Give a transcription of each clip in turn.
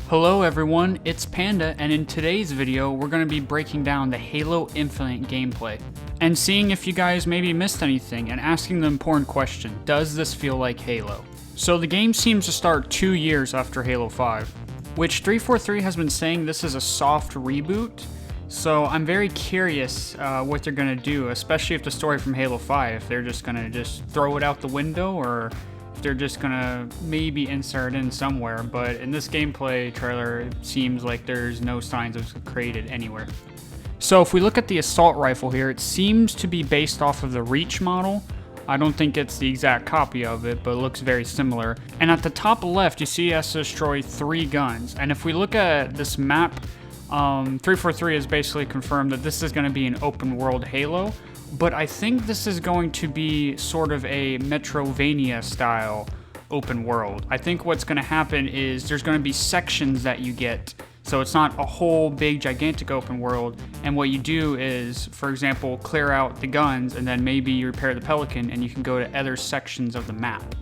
Hello everyone, it's Panda, and in today's video we're going to be breaking down the Halo Infinite gameplay and seeing if you guys maybe missed anything and asking the important question, does this feel like Halo? So the game seems to start 2 years after Halo 5, which 343 has been saying this is a soft reboot, so I'm very curious what they're going to do, especially if the story from Halo 5, if they're just going to throw it out the window or they're just gonna maybe insert in somewhere, but in this gameplay trailer it seems like there's no signs of it created anywhere. So if we look at the assault rifle here, it seems to be based off of the Reach model. I don't think it's the exact copy of it, but it looks very similar. And at the top left you see it has to destroy 3 guns, and if we look at this map, 343 has basically confirmed that this is going to be an open world Halo, but I think this is going to be sort of a Metrovania style open world. I think what's going to happen is there's going to be sections that you get, so it's not a whole big gigantic open world, and what you do is, for example, clear out the guns and then maybe you repair the Pelican and you can go to other sections of the map.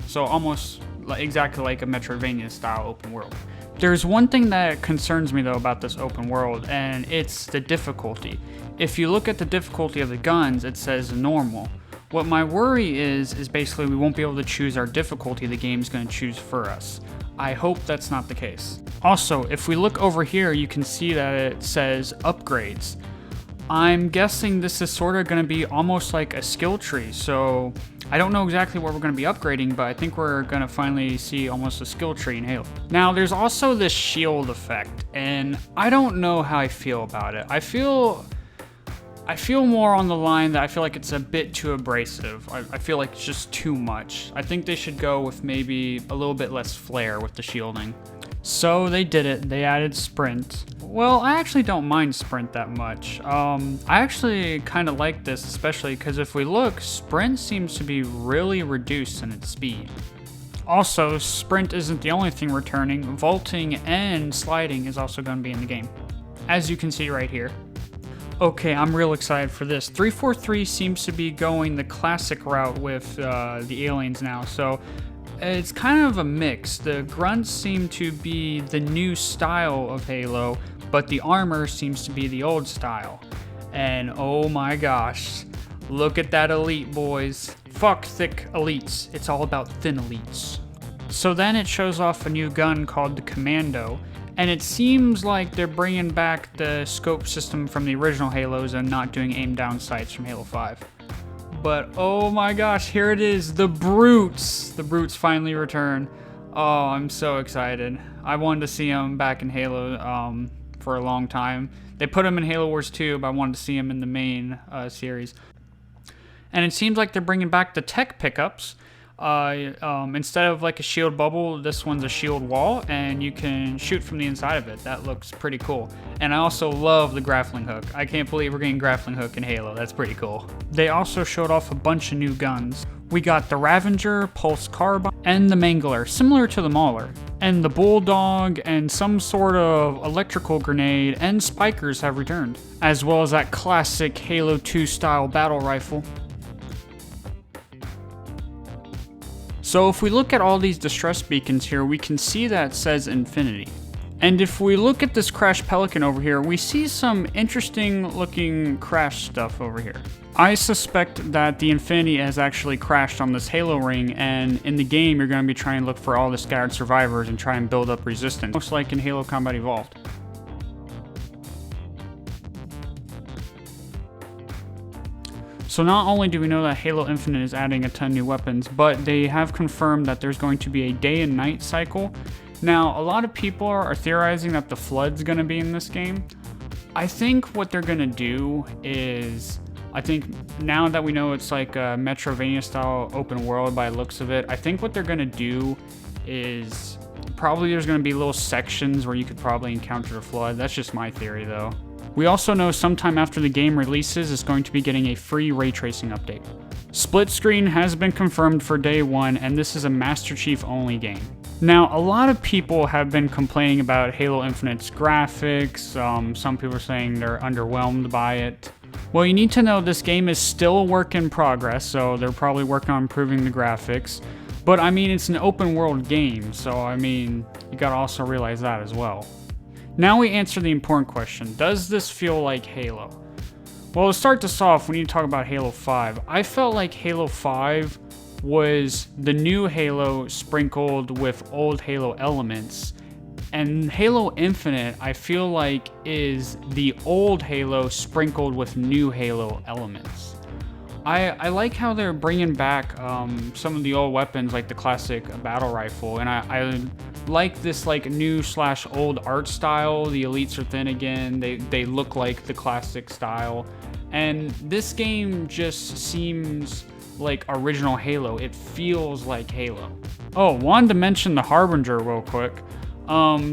So almost exactly like a Metrovania style open world. There's one thing that concerns me though about this open world, and it's the difficulty. If you look at the difficulty of the guns, it says normal. What my worry is basically we won't be able to choose our difficulty the game's going to choose for us. I hope that's not the case. Also, if we look over here, you can see that it says upgrades. I'm guessing this is sort of going to be almost like a skill tree, so I don't know exactly what we're going to be upgrading, but I think we're going to finally see almost a skill tree in Halo. Now, there's also this shield effect, and I don't know how I feel about it. I feel more on the line that I feel like it's a bit too abrasive. I feel like it's just too much. I think they should go with maybe a little bit less flair with the shielding. So they did it. They added sprint. Well, I actually don't mind sprint that much. I actually kind of like this, especially because if we look, sprint seems to be really reduced in its speed. Also, sprint isn't the only thing returning. Vaulting and sliding is also going to be in the game, as you can see right here. Okay, I'm real excited for this. 343 seems to be going the classic route with the aliens now, so it's kind of a mix. The grunts seem to be the new style of Halo, but the armor seems to be the old style. And oh my gosh, look at that elite, boys. Fuck thick elites, it's all about thin elites. So then it shows off a new gun called the Commando, and it seems like they're bringing back the scope system from the original Halos and not doing aim down sights from Halo 5. But oh my gosh, here it is, the Brutes! The Brutes finally return. Oh, I'm so excited. I wanted to see them back in Halo for a long time. They put them in Halo Wars 2, but I wanted to see them in the main series. And it seems like they're bringing back the tech pickups. Instead of like a shield bubble, this one's a shield wall, and you can shoot from the inside of it. That looks pretty cool. And I also love the grappling hook. I can't believe we're getting grappling hook in Halo. That's pretty cool. They also showed off a bunch of new guns. We got the Ravager, Pulse Carbine, and the Mangler, similar to the Mauler. And the Bulldog and some sort of electrical grenade and spikers have returned, as well as that classic Halo 2 style battle rifle. So if we look at all these distress beacons here, we can see that it says Infinity. And if we look at this crashed Pelican over here, we see some interesting looking crash stuff over here. I suspect that the Infinity has actually crashed on this Halo ring, and in the game you're going to be trying to look for all the scattered survivors and try and build up resistance, most like in Halo Combat Evolved. So not only do we know that Halo Infinite is adding a ton of new weapons, but they have confirmed that there's going to be a day and night cycle. Now, a lot of people are theorizing that the Flood's going to be in this game. I think what they're going to do is, I think now that we know it's like a Metrovania style open world by the looks of it, I think what they're going to do is probably there's going to be little sections where you could probably encounter the Flood. That's just my theory though. We also know sometime after the game releases, it's going to be getting a free ray tracing update. Split screen has been confirmed for day 1, and this is a Master Chief only game. Now, a lot of people have been complaining about Halo Infinite's graphics. Some people are saying they're underwhelmed by it. Well, you need to know this game is still a work in progress, so they're probably working on improving the graphics. But I mean, it's an open world game, so I mean, you gotta also realize that as well. Now we answer the important question, does this feel like Halo? Well, to start this off, we need to talk about Halo 5. I felt like Halo 5 was the new Halo sprinkled with old Halo elements. And Halo Infinite, I feel like, is the old Halo sprinkled with new Halo elements. I like how they're bringing back some of the old weapons, like the classic battle rifle, and I like this like new / old art style. The elites are thin again. They look like the classic style, and this game just seems like original Halo. It feels like Halo. Oh, wanted to mention the Harbinger real quick.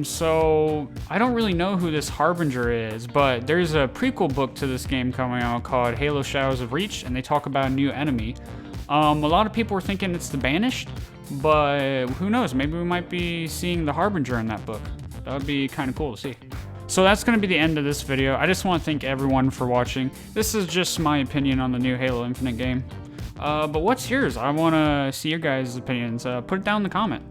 So I don't really know who this Harbinger is, but there's a prequel book to this game coming out called Halo Shadows of Reach, and they talk about a new enemy. A lot of people were thinking it's the Banished, but who knows, maybe we might be seeing the Harbinger in that book. That would be kind of cool to see. So that's going to be the end of this video. I just want to thank everyone for watching. This is just my opinion on the new Halo Infinite game. But what's yours? I want to see your guys' opinions. Put it down in the comment.